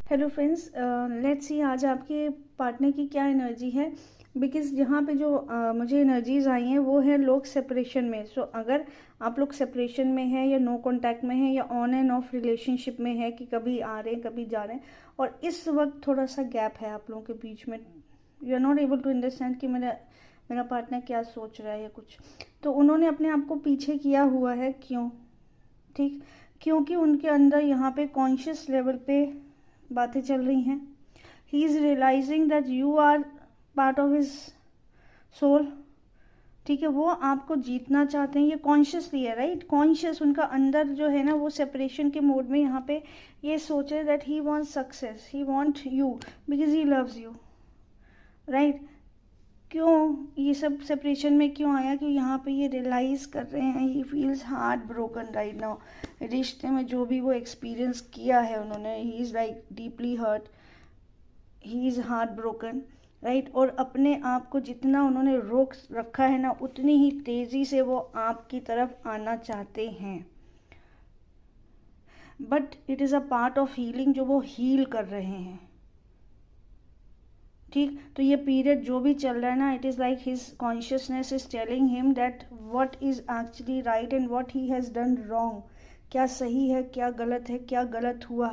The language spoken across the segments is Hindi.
हेलो फ्रेंड्स, लेट्स सी आज आपके पार्टनर की क्या एनर्जी है। बिकॉज यहाँ पे जो मुझे एनर्जीज आई हैं वो है लोग सेपरेशन में। सो अगर आप लोग सेपरेशन में हैं या नो कांटेक्ट में हैं या ऑन एंड ऑफ रिलेशनशिप में है कि कभी आ रहे हैं कभी जा रहे हैं, और इस वक्त थोड़ा सा गैप है आप लोगों के बीच में, you are not able to understand कि मेरा पार्टनर क्या सोच रहा है या कुछ, तो उन्होंने अपने आप को पीछे किया हुआ है। क्यों? ठीक, क्योंकि उनके अंदर यहाँ पे कॉन्शियस लेवल पे बातें चल रही हैं। He is realizing that you are part of his soul. ठीक है, वो आपको जीतना चाहते हैं, ये कॉन्शियसली है, राइट। कॉन्शियस उनका अंदर जो है ना, वो सेपरेशन के मोड में यहाँ पे ये सोच रहे that he want success, he want you because he loves you, right. क्यों ये सब सेपरेशन में क्यों आया? कि यहाँ पे ये रियलाइज कर रहे हैं, he feels heart broken right now. रिश्ते में जो भी वो एक्सपीरियंस किया है उन्होंने, he is like deeply hurt, he is heart broken, right. और अपने आप को जितना उन्होंने रोक रखा है ना, उतनी ही तेज़ी से वो आपकी तरफ आना चाहते हैं। But it is a part of healing जो वो हील कर रहे हैं। ठीक, तो ये पीरियड जो भी चल रहा है ना, it is like his consciousness is telling him that what is actually right and what he has done wrong. क्या सही है, क्या गलत है, क्या गलत हुआ।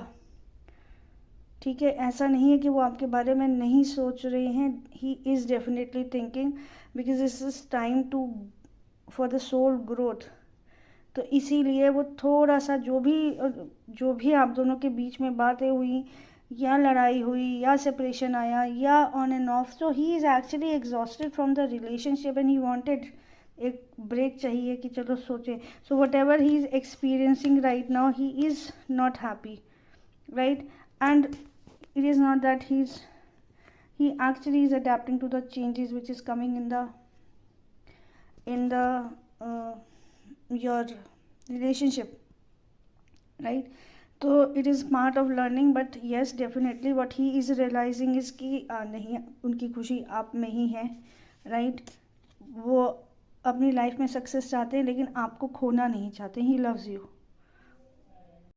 ठीक है, ऐसा नहीं है कि वो आपके बारे में नहीं सोच रहे हैं, he is definitely thinking because this is time to for the soul growth. तो इसीलिए वो थोड़ा सा जो भी आप दोनों के बीच में बातें हुई या लड़ाई हुई या सेपरेशन आया या on end of, so he is actually exhausted from the relationship and he wanted एक ब्रेक चाहिए कि चलो सोचे। So what ever he is experiencing right now, he is not happy, right. And it is not that he actually is adapting to the changes which is coming in the your relationship, right. तो it is part of learning, but yes definitely what he is realizing is कि नहीं, उनकी खुशी आप में ही है, right. वो अपनी लाइफ में सक्सेस चाहते हैं लेकिन आपको खोना नहीं चाहते। ही loves you.